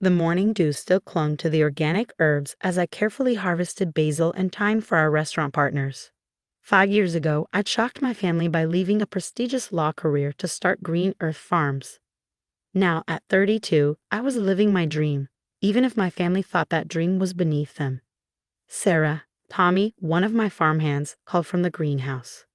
The morning dew still clung to the organic herbs as I carefully harvested basil and thyme for our restaurant partners. 5 years ago, I'd shocked my family by leaving a prestigious law career to start Green Earth Farms. Now, at 32, I was living my dream, even if my family thought that dream was beneath them. Sarah, Tommy, one of my farmhands, called from the greenhouse.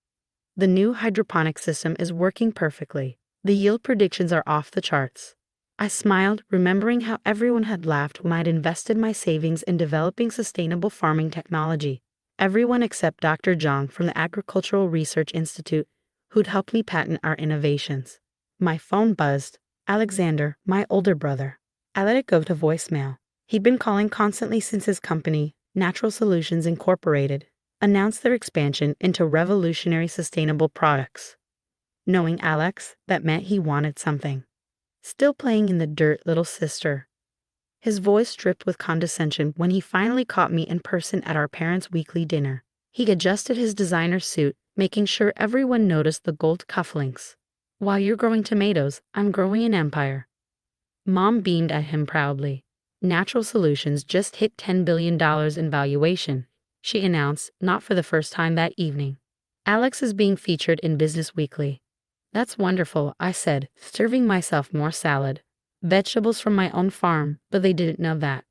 The new hydroponic system is working perfectly. The yield predictions are off the charts. I smiled, remembering how everyone had laughed when I'd invested my savings in developing sustainable farming technology. Everyone except Dr. Zhang from the Agricultural Research Institute, who'd helped me patent our innovations. My phone buzzed. Alexander, my older brother. I let it go to voicemail. He'd been calling constantly since his company, Natural Solutions Incorporated, announced their expansion into revolutionary sustainable products. Knowing Alex, that meant he wanted something. Still playing in the dirt, little sister. His voice dripped with condescension when he finally caught me in person at our parents' weekly dinner. He adjusted his designer suit, making sure everyone noticed the gold cufflinks. While you're growing tomatoes, I'm growing an empire. Mom beamed at him proudly. Natural Solutions just hit $10 billion in valuation, she announced, not for the first time that evening. Alex is being featured in Business Weekly. That's wonderful, I said, serving myself more salad. Vegetables from my own farm, but they didn't know that.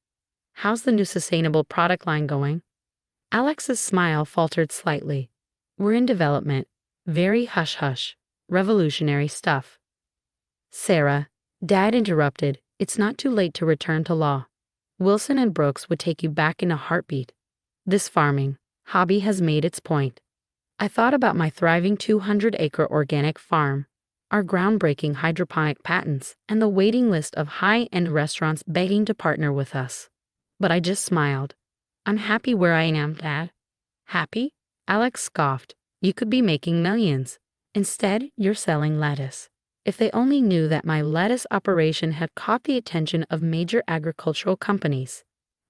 How's the new sustainable product line going? Alex's smile faltered slightly. We're in development. Very hush-hush. Revolutionary stuff. Sarah, Dad interrupted, it's not too late to return to law. Wilson and Brooks would take you back in a heartbeat. This farming hobby has made its point. I thought about my thriving 200-acre organic farm, our groundbreaking hydroponic patents, and the waiting list of high-end restaurants begging to partner with us. But I just smiled. I'm happy where I am, Dad. Happy? Alex scoffed. You could be making millions. Instead, you're selling lettuce. If they only knew that my lettuce operation had caught the attention of major agricultural companies.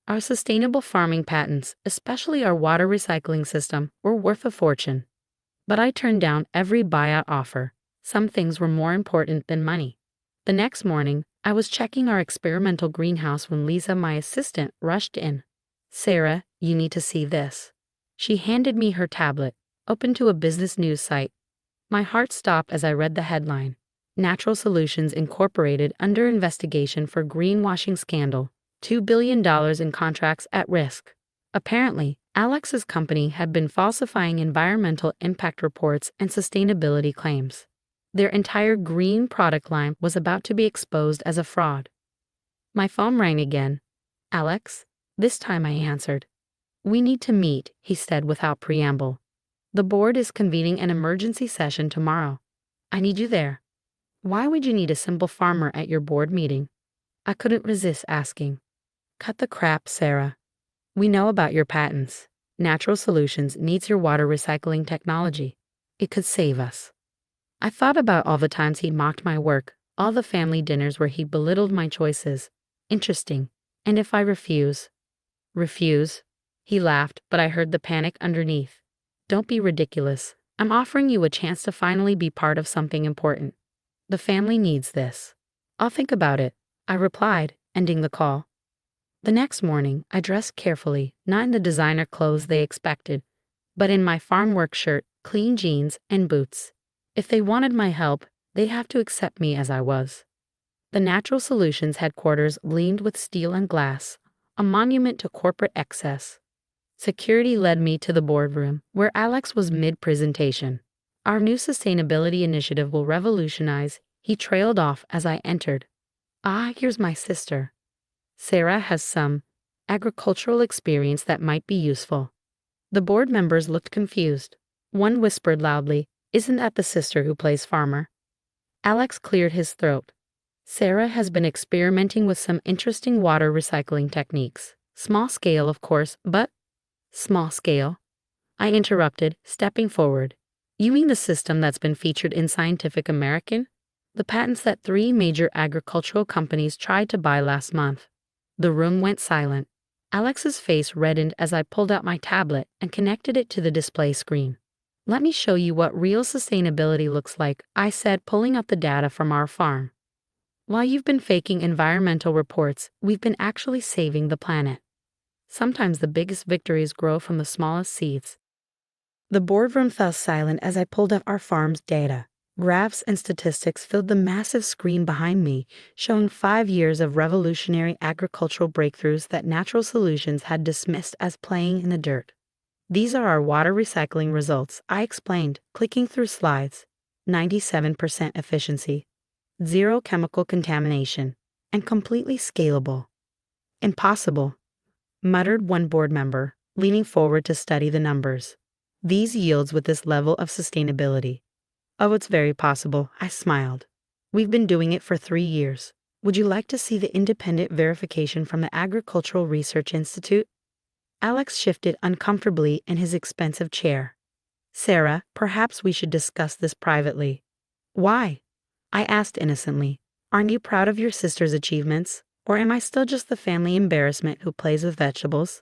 Our sustainable farming patents, especially our water recycling system, were worth a fortune. But I turned down every buyout offer. Some things were more important than money. The next morning, I was checking our experimental greenhouse when Lisa, my assistant, rushed in. Sarah, you need to see this. She handed me her tablet, open to a business news site. My heart stopped as I read the headline. Natural Solutions Incorporated under investigation for greenwashing scandal. $2 billion in contracts at risk. Apparently, Alex's company had been falsifying environmental impact reports and sustainability claims. Their entire green product line was about to be exposed as a fraud. My phone rang again. Alex? This time I answered. We need to meet, he said without preamble. The board is convening an emergency session tomorrow. I need you there. Why would you need a simple farmer at your board meeting? I couldn't resist asking. Cut the crap, Sarah. We know about your patents. Natural Solutions needs your water recycling technology. It could save us. I thought about all the times he mocked my work, all the family dinners where he belittled my choices. Interesting. And if I refuse? Refuse? He laughed, but I heard the panic underneath. Don't be ridiculous. I'm offering you a chance to finally be part of something important. The family needs this. I'll think about it, I replied, ending the call. The next morning, I dressed carefully, not in the designer clothes they expected, but in my farm work shirt, clean jeans, and boots. If they wanted my help, they'd have to accept me as I was. The Natural Solutions headquarters gleamed with steel and glass, a monument to corporate excess. Security led me to the boardroom, where Alex was mid-presentation. Our new sustainability initiative will revolutionize, he trailed off as I entered. Ah, here's my sister. Sarah has some agricultural experience that might be useful. The board members looked confused. One whispered loudly, Isn't that the sister who plays farmer? Alex cleared his throat. Sarah has been experimenting with some interesting water recycling techniques. Small scale, of course, but... Small scale? I interrupted, stepping forward. You mean the system that's been featured in Scientific American? The patents that 3 major agricultural companies tried to buy last month. The room went silent. Alex's face reddened as I pulled out my tablet and connected it to the display screen. Let me show you what real sustainability looks like, I said, pulling up the data from our farm. While you've been faking environmental reports, we've been actually saving the planet. Sometimes the biggest victories grow from the smallest seeds. The boardroom fell silent as I pulled up our farm's data. Graphs and statistics filled the massive screen behind me, showing 5 years of revolutionary agricultural breakthroughs that Natural Solutions had dismissed as playing in the dirt. These are our water recycling results, I explained, clicking through slides. 97% efficiency, zero chemical contamination, and completely scalable. Impossible, muttered one board member, leaning forward to study the numbers. These yields with this level of sustainability. Oh, it's very possible, I smiled. We've been doing it for 3 years. Would you like to see the independent verification from the Agricultural Research Institute? Alex shifted uncomfortably in his expensive chair. Sarah, perhaps we should discuss this privately. Why? I asked innocently. Aren't you proud of your sister's achievements? Or am I still just the family embarrassment who plays with vegetables?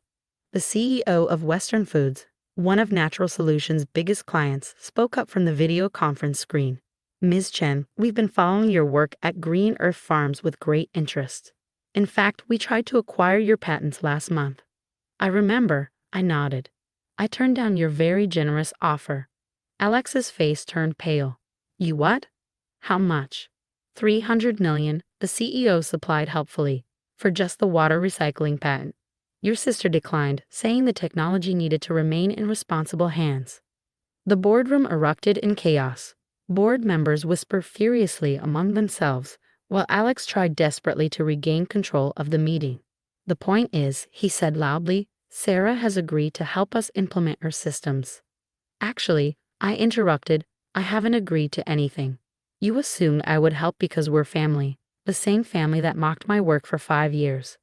The CEO of Western Foods, one of Natural Solutions' biggest clients, spoke up from the video conference screen. Ms. Chen, we've been following your work at Green Earth Farms with great interest. In fact, we tried to acquire your patents last month. I remember, I nodded. I turned down your very generous offer. Alex's face turned pale. You what? How much? 300 million, the CEO supplied helpfully, for just the water recycling patent. Your sister declined, saying the technology needed to remain in responsible hands. The boardroom erupted in chaos. Board members whispered furiously among themselves, while Alex tried desperately to regain control of the meeting. The point is, he said loudly, Sarah has agreed to help us implement her systems. Actually, I interrupted, I haven't agreed to anything. You assumed I would help because we're family, the same family that mocked my work for 5 years.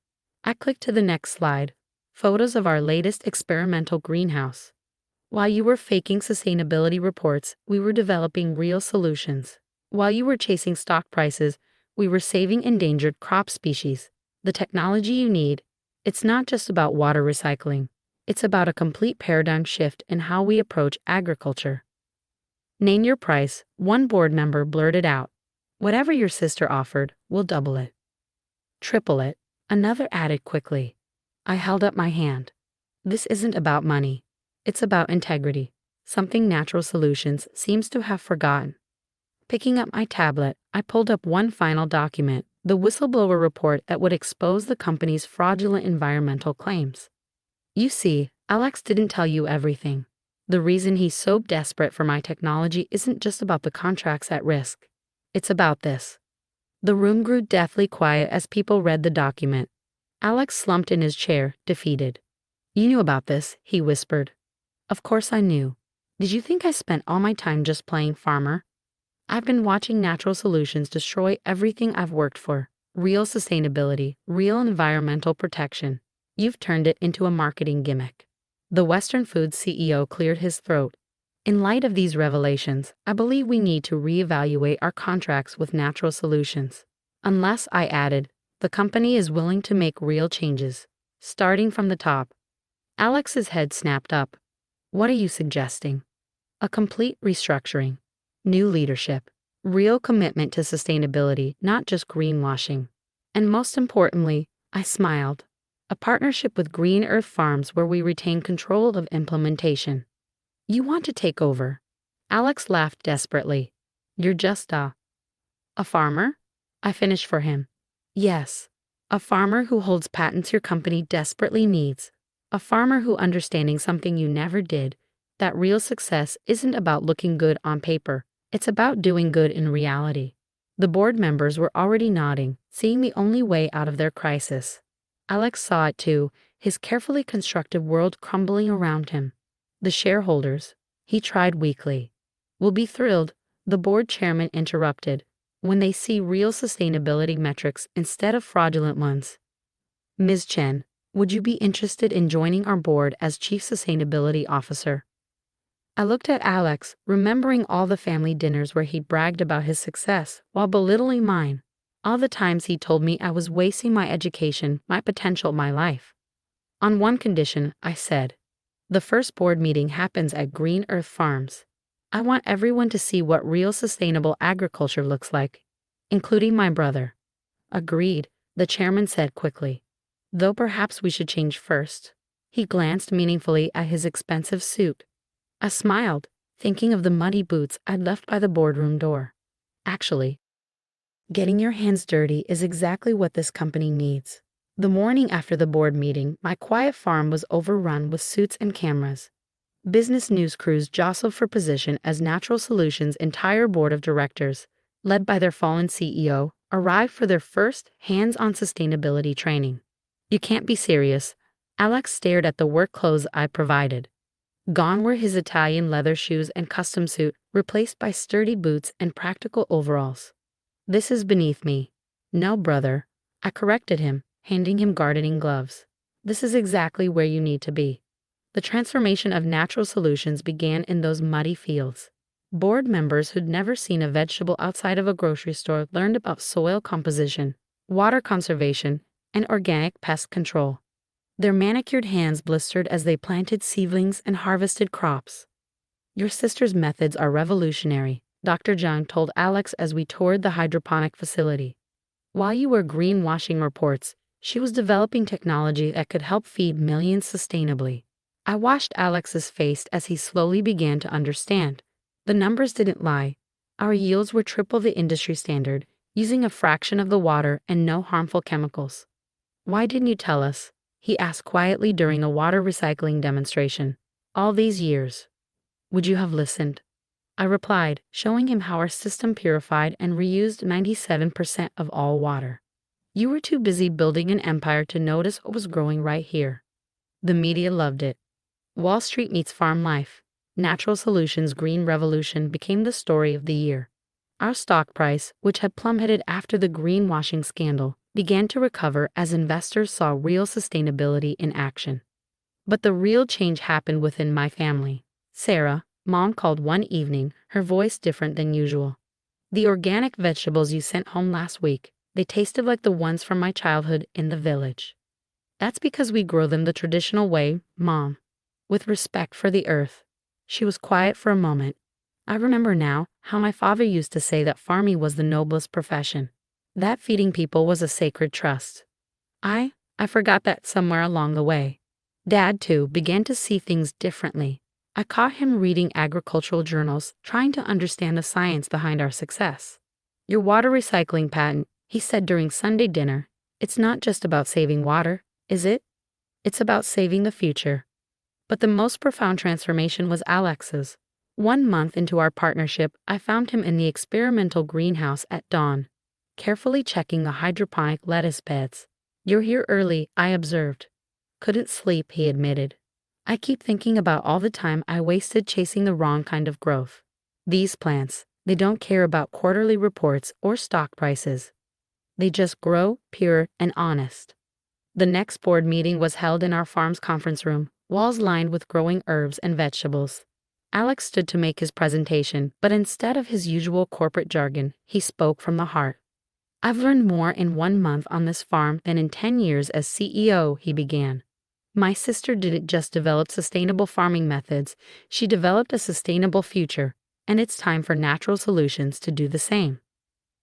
I clicked to the next slide, photos of our latest experimental greenhouse. While you were faking sustainability reports, we were developing real solutions. While you were chasing stock prices, we were saving endangered crop species. The technology you need, it's not just about water recycling. It's about a complete paradigm shift in how we approach agriculture. Name your price, one board member blurted out. Whatever your sister offered, we'll double it. Triple it, another added quickly. I held up my hand. This isn't about money. It's about integrity, something Natural Solutions seems to have forgotten. Picking up my tablet, I pulled up one final document, the whistleblower report that would expose the company's fraudulent environmental claims. You see, Alex didn't tell you everything. The reason he's so desperate for my technology isn't just about the contracts at risk. It's about this. The room grew deathly quiet as people read the document. Alex slumped in his chair, defeated. You knew about this, he whispered. Of course I knew. Did you think I spent all my time just playing farmer? I've been watching Natural Solutions destroy everything I've worked for. Real sustainability, real environmental protection. You've turned it into a marketing gimmick. The Western Foods CEO cleared his throat. In light of these revelations, I believe we need to reevaluate our contracts with Natural Solutions. Unless, I added, the company is willing to make real changes, starting from the top. Alex's head snapped up. What are you suggesting? A complete restructuring. New leadership. Real commitment to sustainability, not just greenwashing. And most importantly, I smiled. A partnership with Green Earth Farms where we retain control of implementation. You want to take over? Alex laughed desperately. You're just a farmer? I finished for him. Yes. A farmer who holds patents your company desperately needs. A farmer who understanding something you never did, that real success isn't about looking good on paper. It's about doing good in reality. The board members were already nodding, seeing the only way out of their crisis. Alex saw it too, his carefully constructed world crumbling around him. The shareholders, he tried weakly, will be thrilled, the board chairman interrupted, when they see real sustainability metrics instead of fraudulent ones. Ms. Chen, would you be interested in joining our board as Chief Sustainability Officer? I looked at Alex, remembering all the family dinners where he bragged about his success while belittling mine. All the times he told me I was wasting my education, my potential, my life. On one condition, I said. The first board meeting happens at Green Earth Farms. I want everyone to see what real sustainable agriculture looks like, including my brother. Agreed, the chairman said quickly. Though perhaps we should change first. He glanced meaningfully at his expensive suit. I smiled, thinking of the muddy boots I'd left by the boardroom door. Actually, getting your hands dirty is exactly what this company needs. The morning after the board meeting, my quiet farm was overrun with suits and cameras. Business news crews jostled for position as Natural Solutions' entire board of directors, led by their fallen CEO, arrived for their first hands-on sustainability training. You can't be serious. Alex stared at the work clothes I provided. Gone were his Italian leather shoes and custom suit, replaced by sturdy boots and practical overalls. This is beneath me. No, brother. I corrected him, handing him gardening gloves. This is exactly where you need to be. The transformation of Natural Solutions began in those muddy fields. Board members who'd never seen a vegetable outside of a grocery store learned about soil composition, water conservation, and organic pest control. Their manicured hands blistered as they planted seedlings and harvested crops. Your sister's methods are revolutionary, Dr. Jung told Alex as we toured the hydroponic facility. While you were greenwashing reports, she was developing technology that could help feed millions sustainably. I watched Alex's face as he slowly began to understand. The numbers didn't lie. Our yields were triple the industry standard, using a fraction of the water and no harmful chemicals. Why didn't you tell us? He asked quietly during a water recycling demonstration. All these years. Would you have listened? I replied, showing him how our system purified and reused 97% of all water. You were too busy building an empire to notice what was growing right here. The media loved it. Wall Street meets farm life. Natural Solutions' Green Revolution became the story of the year. Our stock price, which had plummeted after the greenwashing scandal, began to recover as investors saw real sustainability in action. But the real change happened within my family. Sarah, Mom called one evening, her voice different than usual. The organic vegetables you sent home last week, they tasted like the ones from my childhood in the village. That's because we grow them the traditional way, Mom. With respect for the earth. She was quiet for a moment. I remember now how my father used to say that farming was the noblest profession. That feeding people was a sacred trust. I forgot that somewhere along the way. Dad, too, began to see things differently. I caught him reading agricultural journals, trying to understand the science behind our success. Your water recycling patent, he said during Sunday dinner, it's not just about saving water, is it? It's about saving the future. But the most profound transformation was Alex's. 1 month into our partnership, I found him in the experimental greenhouse at dawn, carefully checking the hydroponic lettuce beds. You're here early, I observed. Couldn't sleep, he admitted. I keep thinking about all the time I wasted chasing the wrong kind of growth. These plants, they don't care about quarterly reports or stock prices. They just grow, pure and honest. The next board meeting was held in our farm's conference room, walls lined with growing herbs and vegetables. Alex stood to make his presentation, but instead of his usual corporate jargon, he spoke from the heart. I've learned more in 1 month on this farm than in 10 years as CEO, he began. My sister didn't just develop sustainable farming methods, she developed a sustainable future, and it's time for Natural Solutions to do the same.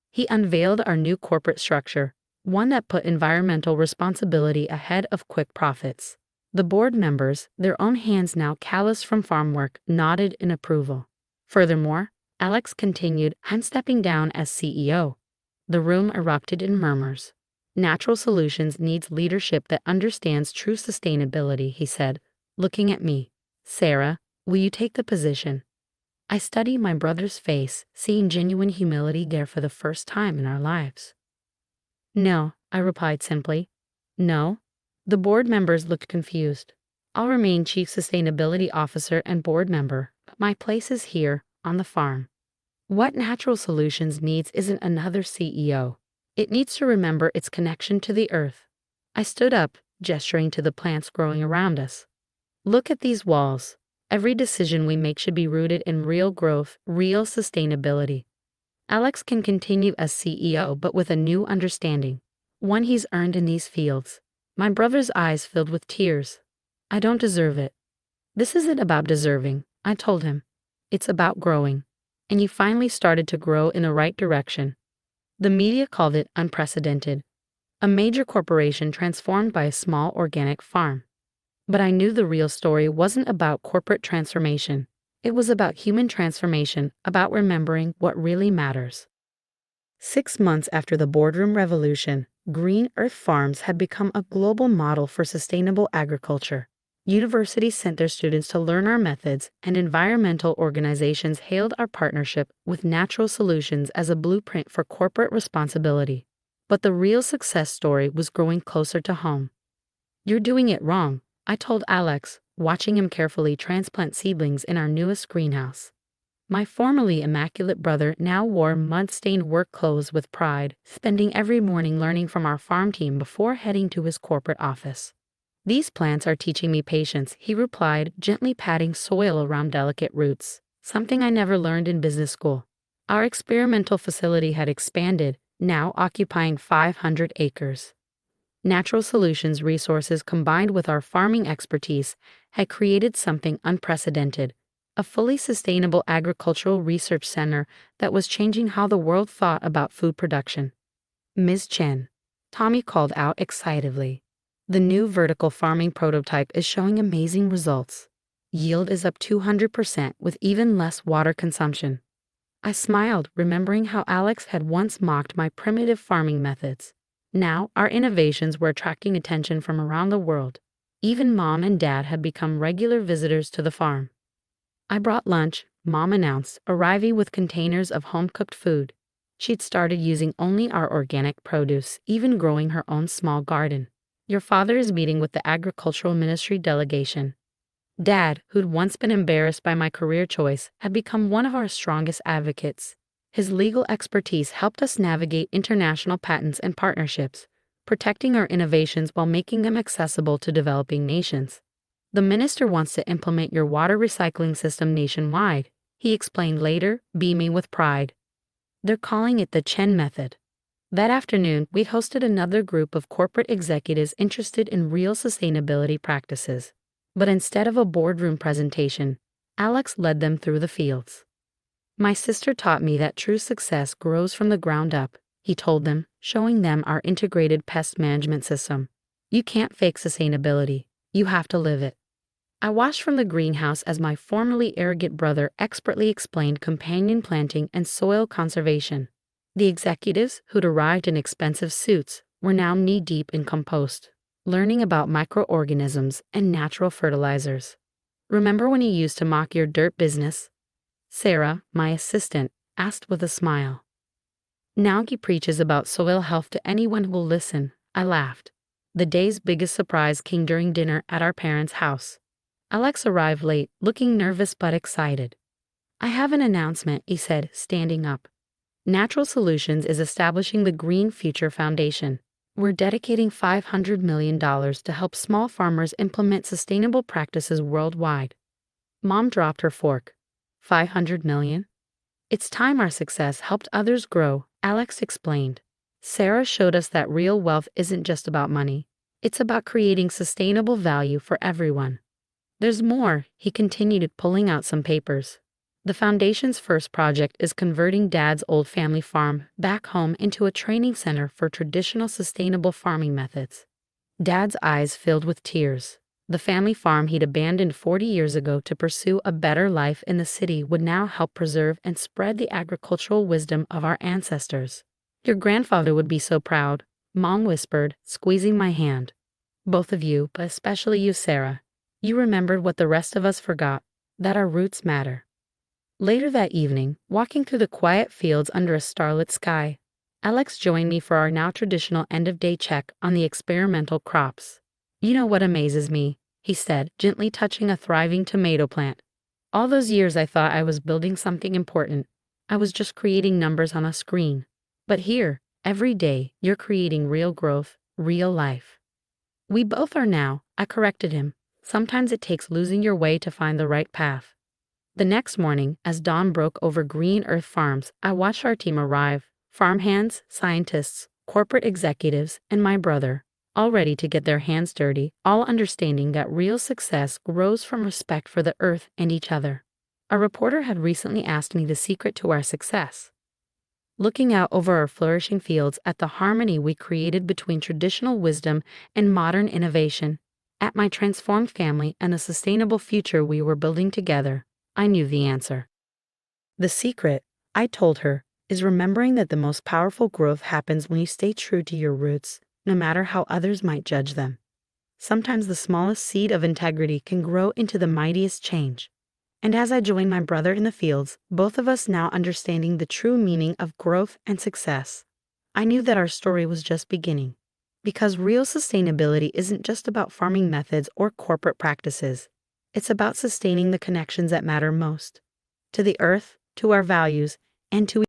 He unveiled our new corporate structure, one that put environmental responsibility ahead of quick profits. The board members, their own hands now calloused from farm work, nodded in approval. Furthermore, Alex continued, I'm stepping down as CEO. The room erupted in murmurs. Natural Solutions needs leadership that understands true sustainability, he said, looking at me. Sarah, will you take the position? I studied my brother's face, seeing genuine humility there for the first time in our lives. No, I replied simply. No? The board members looked confused. I'll remain Chief Sustainability Officer and board member, but my place is here, on the farm. What Natural Solutions needs isn't another CEO. It needs to remember its connection to the earth. I stood up, gesturing to the plants growing around us. Look at these walls. Every decision we make should be rooted in real growth, real sustainability. Alex can continue as CEO but with a new understanding, one he's earned in these fields. My brother's eyes filled with tears. I don't deserve it. This isn't about deserving, I told him. It's about growing. And you finally started to grow in the right direction. The media called it unprecedented, a major corporation transformed by a small organic farm. But I knew the real story wasn't about corporate transformation. It was about human transformation, about remembering what really matters. 6 months after the boardroom revolution, Green Earth Farms had become a global model for sustainable agriculture. Universities sent their students to learn our methods, and environmental organizations hailed our partnership with Natural Solutions as a blueprint for corporate responsibility. But the real success story was growing closer to home. "You're doing it wrong," I told Alex, watching him carefully transplant seedlings in our newest greenhouse. My formerly immaculate brother now wore mud-stained work clothes with pride, spending every morning learning from our farm team before heading to his corporate office. "These plants are teaching me patience," he replied, gently patting soil around delicate roots, something I never learned in business school. Our experimental facility had expanded, now occupying 500 acres. Natural Solutions resources combined with our farming expertise had created something unprecedented, a fully sustainable agricultural research center that was changing how the world thought about food production. "Ms. Chen," Tommy called out excitedly, "the new vertical farming prototype is showing amazing results. Yield is up 200% with even less water consumption." I smiled, remembering how Alex had once mocked my primitive farming methods. Now, our innovations were attracting attention from around the world. Even Mom and Dad had become regular visitors to the farm. "I brought lunch," Mom announced, arriving with containers of home-cooked food. She'd started using only our organic produce, even growing her own small garden. "Your father is meeting with the Agricultural Ministry delegation." Dad, who'd once been embarrassed by my career choice, had become one of our strongest advocates. His legal expertise helped us navigate international patents and partnerships, protecting our innovations while making them accessible to developing nations. "The minister wants to implement your water recycling system nationwide," he explained later, beaming with pride. "They're calling it the Chen method." That afternoon, we hosted another group of corporate executives interested in real sustainability practices. But instead of a boardroom presentation, Alex led them through the fields. "My sister taught me that true success grows from the ground up," he told them, showing them our integrated pest management system. "You can't fake sustainability. You have to live it." I watched from the greenhouse as my formerly arrogant brother expertly explained companion planting and soil conservation. The executives, who'd arrived in expensive suits, were now knee-deep in compost, learning about microorganisms and natural fertilizers. "Remember when you used to mock your dirt business?" Sarah, my assistant, asked with a smile. "Now he preaches about soil health to anyone who will listen," I laughed. The day's biggest surprise came during dinner at our parents' house. Alex arrived late, looking nervous but excited. "I have an announcement," he said, standing up. "Natural Solutions is establishing the Green Future Foundation. We're dedicating $500 million to help small farmers implement sustainable practices worldwide." Mom dropped her fork. $500 million? "It's time our success helped others grow," Alex explained. "Sarah showed us that real wealth isn't just about money. It's about creating sustainable value for everyone." "There's more," he continued, pulling out some papers. "The foundation's first project is converting Dad's old family farm back home into a training center for traditional sustainable farming methods." Dad's eyes filled with tears. The family farm he'd abandoned 40 years ago to pursue a better life in the city would now help preserve and spread the agricultural wisdom of our ancestors. "Your grandfather would be so proud," Mom whispered, squeezing my hand. "Both of you, but especially you, Sarah. You remembered what the rest of us forgot, that our roots matter." Later that evening, walking through the quiet fields under a starlit sky, Alex joined me for our now traditional end-of-day check on the experimental crops. "You know what amazes me?" he said, gently touching a thriving tomato plant. "All those years I thought I was building something important. I was just creating numbers on a screen. But here, every day, you're creating real growth, real life." "We both are now," I corrected him. "Sometimes it takes losing your way to find the right path." The next morning, as dawn broke over Green Earth Farms, I watched our team arrive: farmhands, scientists, corporate executives, and my brother, all ready to get their hands dirty, all understanding that real success grows from respect for the earth and each other. A reporter had recently asked me the secret to our success. looking out over our flourishing fields at the harmony we created between traditional wisdom and modern innovation, at my transformed family and the sustainable future we were building together, I knew the answer. The secret, I told her, is remembering that the most powerful growth happens when you stay true to your roots, no matter how others might judge them. Sometimes the smallest seed of integrity can grow into the mightiest change. And as I joined my brother in the fields, both of us now understanding the true meaning of growth and success, I knew that our story was just beginning. Because real sustainability isn't just about farming methods or corporate practices. It's about sustaining the connections that matter most. To the earth, to our values, and to